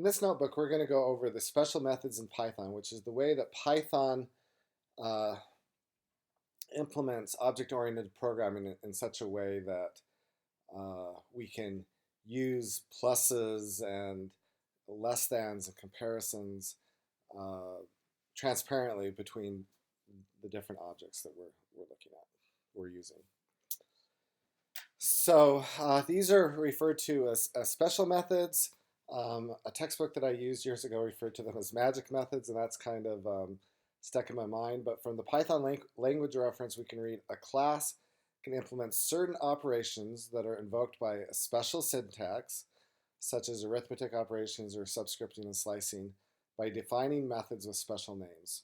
In this notebook, we're going to go over the special methods in Python, which is the way that Python uh, implements object-oriented programming in such a way that we can use pluses and less thans and comparisons transparently between the different objects that we're looking at, we're using. So these are referred to as special methods. A textbook that I used years ago referred to them as magic methods, and that's kind of stuck in my mind. But from the Python language reference, we can read a class can implement certain operations that are invoked by a special syntax, such as arithmetic operations or subscripting and slicing, by defining methods with special names.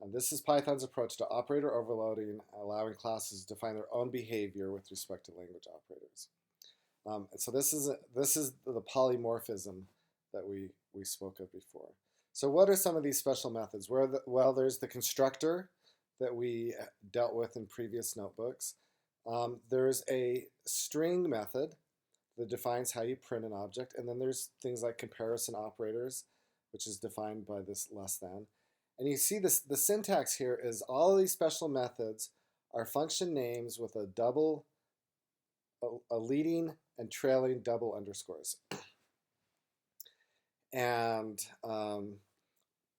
And this is Python's approach to operator overloading, allowing classes to define their own behavior with respect to language operators. So this is the polymorphism that we spoke of before. So what are some of these special methods? Well, there's the constructor that we dealt with in previous notebooks. There's a string method that defines how you print an object, and then there's things like comparison operators, which is defined by this less than. And you see this, the syntax here is all of these special methods are function names with a leading and trailing double underscores. And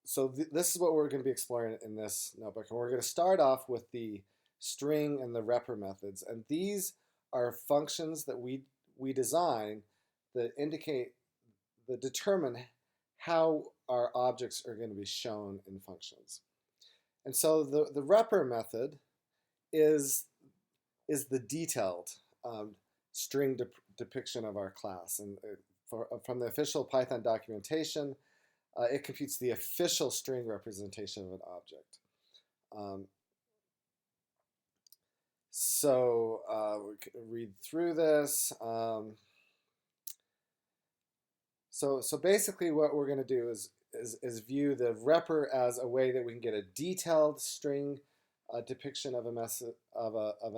so this is what we're going to be exploring in this notebook. And we're going to start off with the string and the repr methods. And these are functions that we design that determine how our objects are going to be shown in functions. And so the repr method is the detailed string depiction of our class. And from the official Python documentation, it computes the official string representation of an object. So we can read through this. So basically what we're going to do is view the repr as a way that we can get a detailed string depiction of an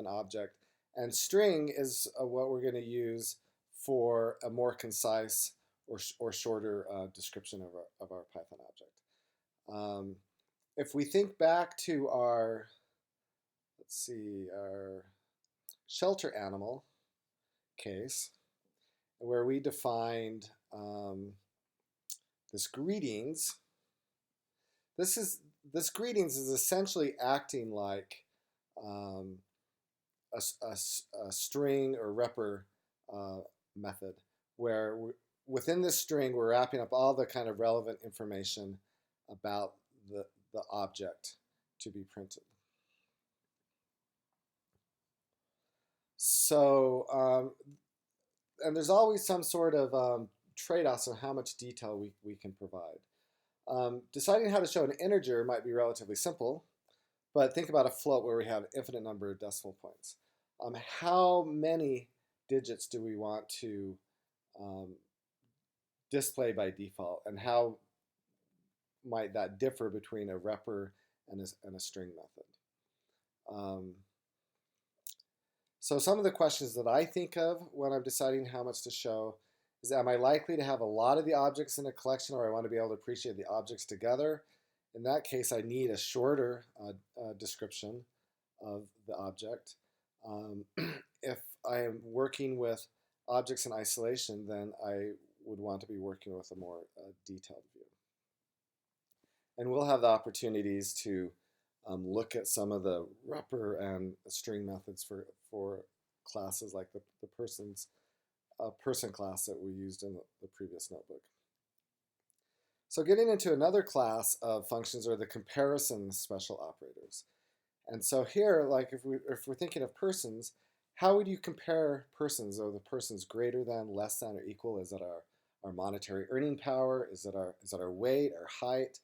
object, and string is what we're going to use for a more concise or shorter description of our Python object. If we think back to our shelter animal case, where we defined this greetings. This greetings is essentially acting like a string or repr method, where within this string we're wrapping up all the kind of relevant information about the object to be printed. So and there's always some sort of trade-offs on how much detail we can provide. Deciding how to show an integer might be relatively simple, but think about a float where we have an infinite number of decimal points. How many digits do we want to display by default, and how might that differ between a repr and a string method? So some of the questions that I think of when I'm deciding how much to show is, am I likely to have a lot of the objects in a collection, or I want to be able to appreciate the objects together? In that case, I need a shorter description of the object. If I am working with objects in isolation, then I would want to be working with a more detailed view. And we'll have the opportunities to look at some of the repr and string methods for classes like the person class that we used in the previous notebook. So getting into another class of functions are the comparison special operators. And so here, like if we're thinking of persons, how would you compare persons? Are the persons greater than, less than, or equal? Is it our monetary earning power? Is it our weight, our height?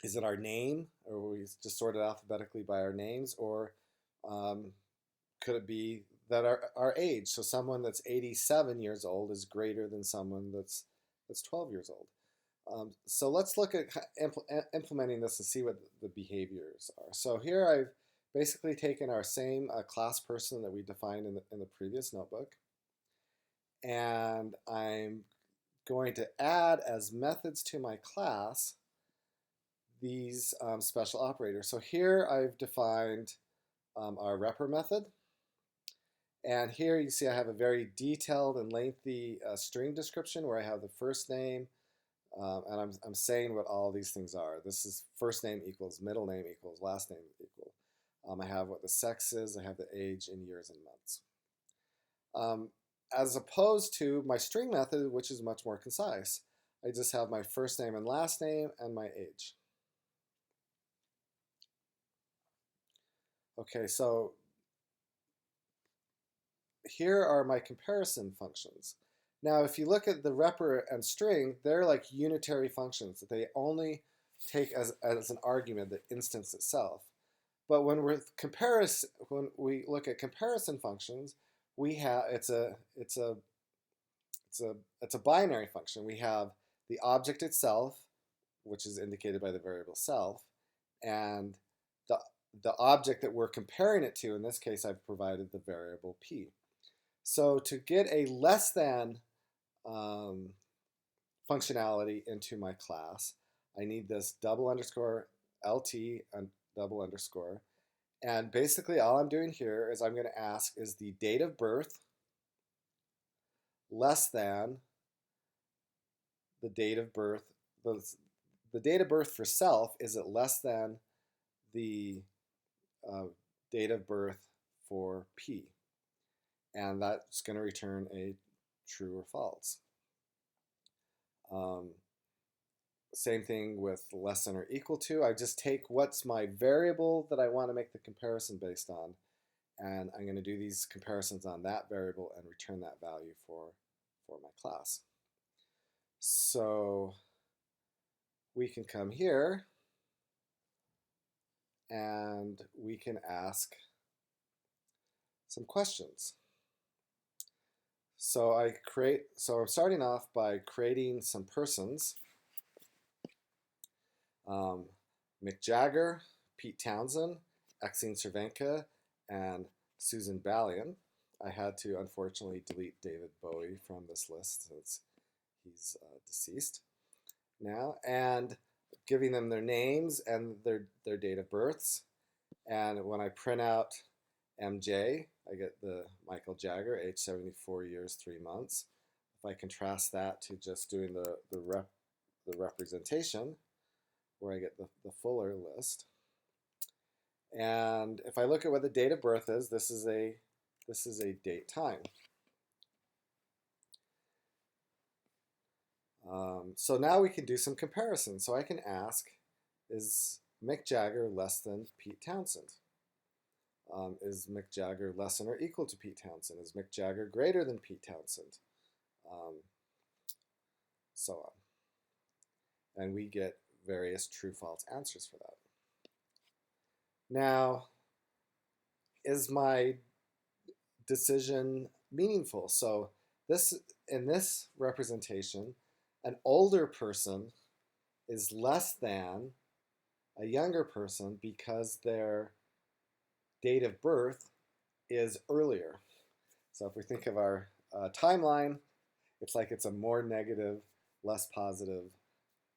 Is it our name, or we just sort it alphabetically by our names, or could it be that our age? So someone that's 87 years old is greater than someone that's 12 years old. So let's look at implementing this and see what the behaviors are. So here I've basically taken our same class person that we defined in the previous notebook, and I'm going to add as methods to my class these special operators. So here I've defined our repr method. And here you see I have a very detailed and lengthy string description where I have the first name, and I'm saying what all these things are. This is first name equals, middle name equals, last name equal. I have what the sex is, I have the age in years and months. As opposed to my string method, which is much more concise. I just have my first name and last name and my age. Okay, so here are my comparison functions. Now, if you look at the repr and string, they're like unitary functions that they only take as an argument the instance itself. But when we look at comparison functions, we have it's a binary function. We have the object itself, which is indicated by the variable self, and the object that we're comparing it to. In this case, I've provided the variable p. So to get a less than functionality into my class, I need this double underscore lt and double underscore. And basically all I'm doing here is I'm going to ask, is the date of birth less than the date of birth? The date of birth for self, is it less than the date of birth for p? And that's going to return a true or false. Same thing with less than or equal to. I just take what's my variable that I want to make the comparison based on, and I'm going to do these comparisons on that variable and return that value for my class. So we can come here and we can ask some questions. So I'm starting off by creating some persons. Mick Jagger, Pete Townsend, Exene Cervenka, and Susan Ballion. I had to unfortunately delete David Bowie from this list since he's deceased now, and giving them their names and their date of births. And when I print out MJ, I get the Michael Jagger, age 74 years, 3 months. If I contrast that to just doing the representation, where I get the fuller list. And if I look at what the date of birth is, this is a date time. So now we can do some comparisons. So I can ask, is Mick Jagger less than Pete Townsend? Is Mick Jagger less than or equal to Pete Townsend? Is Mick Jagger greater than Pete Townsend? So on. And we get various true-false answers for that. Now, is my decision meaningful? So in this representation, an older person is less than a younger person because their date of birth is earlier. So if we think of our timeline, it's like it's a more negative, less positive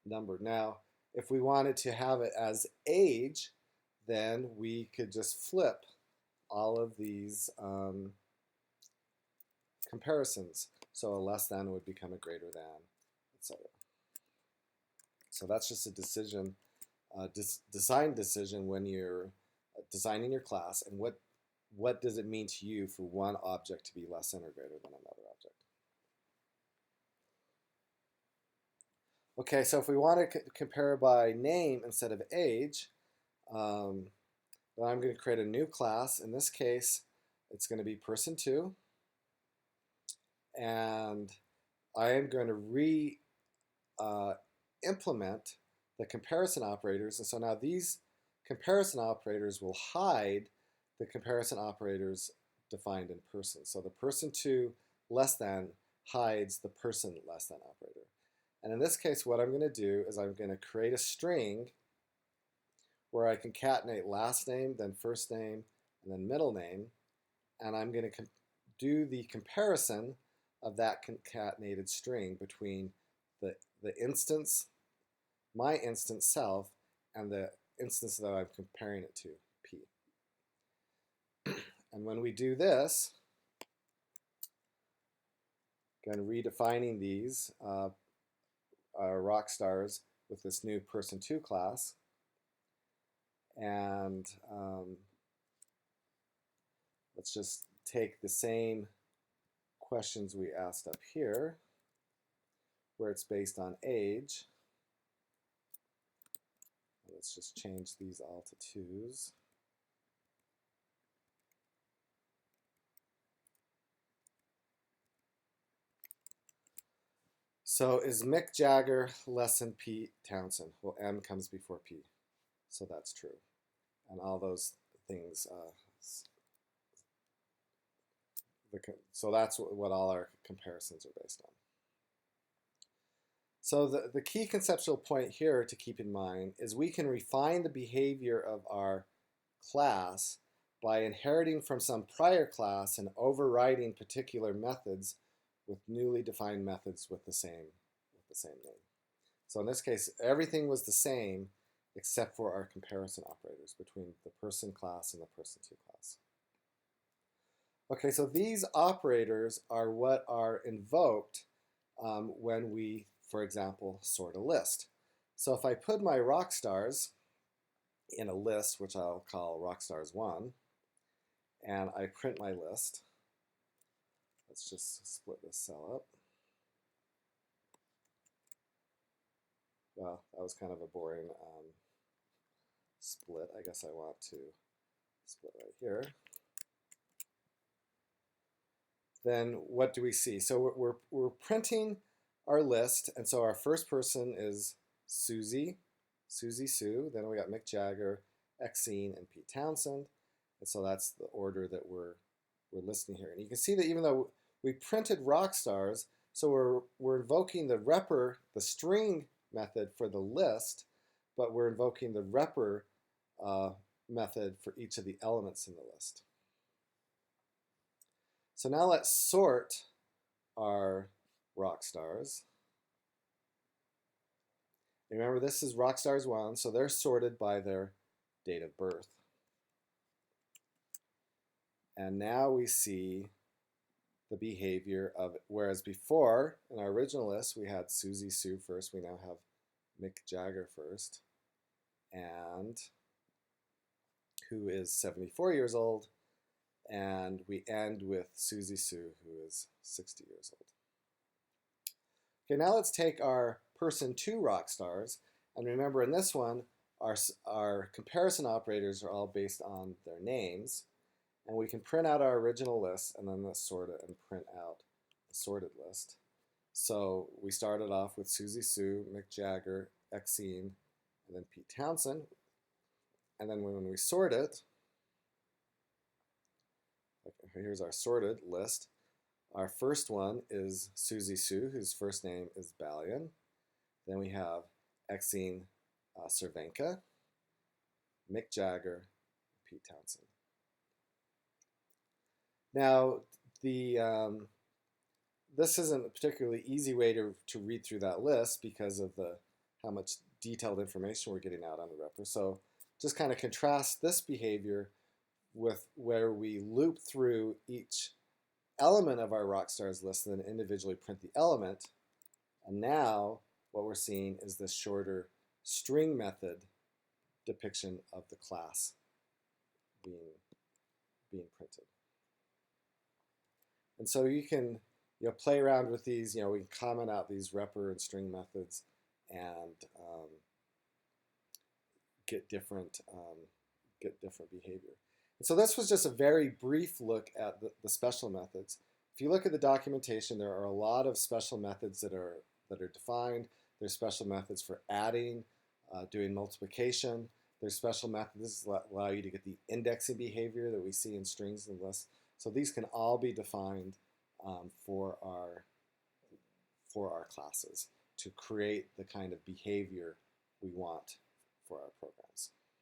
number. Now, if we wanted to have it as age, then we could just flip all of these comparisons. So a less than would become a greater than, etc. So that's just a decision, design decision when you're designing your class, and what does it mean to you for one object to be less than or greater than another object. Okay, so if we want to compare by name instead of age, then I'm going to create a new class. In this case, it's going to be person2, and I am going to implement the comparison operators. And so now these comparison operators will hide the comparison operators defined in person. So the person2 less than hides the person less than operator. And in this case, what I'm going to do is I'm going to create a string where I concatenate last name, then first name, and then middle name. And I'm going to do the comparison of that concatenated string between the instance, my instance self, and the instance that I'm comparing it to, P. And when we do this, again, redefining these rock stars with this new person2 class, and let's just take the same questions we asked up here, where it's based on age. Let's just change these all to 2s. So is Mick Jagger less than Pete Townsend? Well, M comes before P, so that's true. And all those things, so that's what all our comparisons are based on. So the key conceptual point here to keep in mind is we can refine the behavior of our class by inheriting from some prior class and overriding particular methods with newly defined methods with the same name. So in this case, everything was the same except for our comparison operators between the person class and the person2 class. Okay, so these operators are what are invoked when we, for example, sort a list. So if I put my rock stars in a list, which I'll call rockstars1, and I print my list, let's just split this cell up. Well, that was kind of a boring split. I guess I want to split right here. Then what do we see? So we're printing our list, and so our first person is Susie Sue. Then we got Mick Jagger, Exene, and Pete Townsend, and so that's the order that we're listing here. And you can see that even though we printed rock stars, so we're invoking the repr, the string method for the list, but we're invoking the repr method for each of the elements in the list. So now let's sort our rock stars. Remember, this is rock stars 1, so they're sorted by their date of birth. And now we see the behavior of it. Whereas before, in our original list, we had Susie Sue first. We now have Mick Jagger first, and who is 74 years old. And we end with Susie Sue, who is 60 years old. Okay, now let's take our person2 rock stars. And remember, in this one, our comparison operators are all based on their names. And we can print out our original list, and then let's sort it and print out the sorted list. So we started off with Susie Sue, Mick Jagger, Exene, and then Pete Townsend. And then when we sort it, here's our sorted list. Our first one is Susie Sue, whose first name is Balian. Then we have Exene Cervenka, Mick Jagger, Pete Townsend. Now, this isn't a particularly easy way to read through that list because of how much detailed information we're getting out on the repr. So just kind of contrast this behavior with where we loop through each element of our rock stars list and then individually print the element. And now what we're seeing is this shorter string method depiction of the class being printed. And so you can play around with these. We can comment out these repr and string methods and get different behavior. And so this was just a very brief look at the special methods. If you look at the documentation, there are a lot of special methods that are defined. There's special methods for adding, doing multiplication. There's special methods that allow you to get the indexing behavior that we see in strings and lists. So these can all be defined for our classes to create the kind of behavior we want for our programs.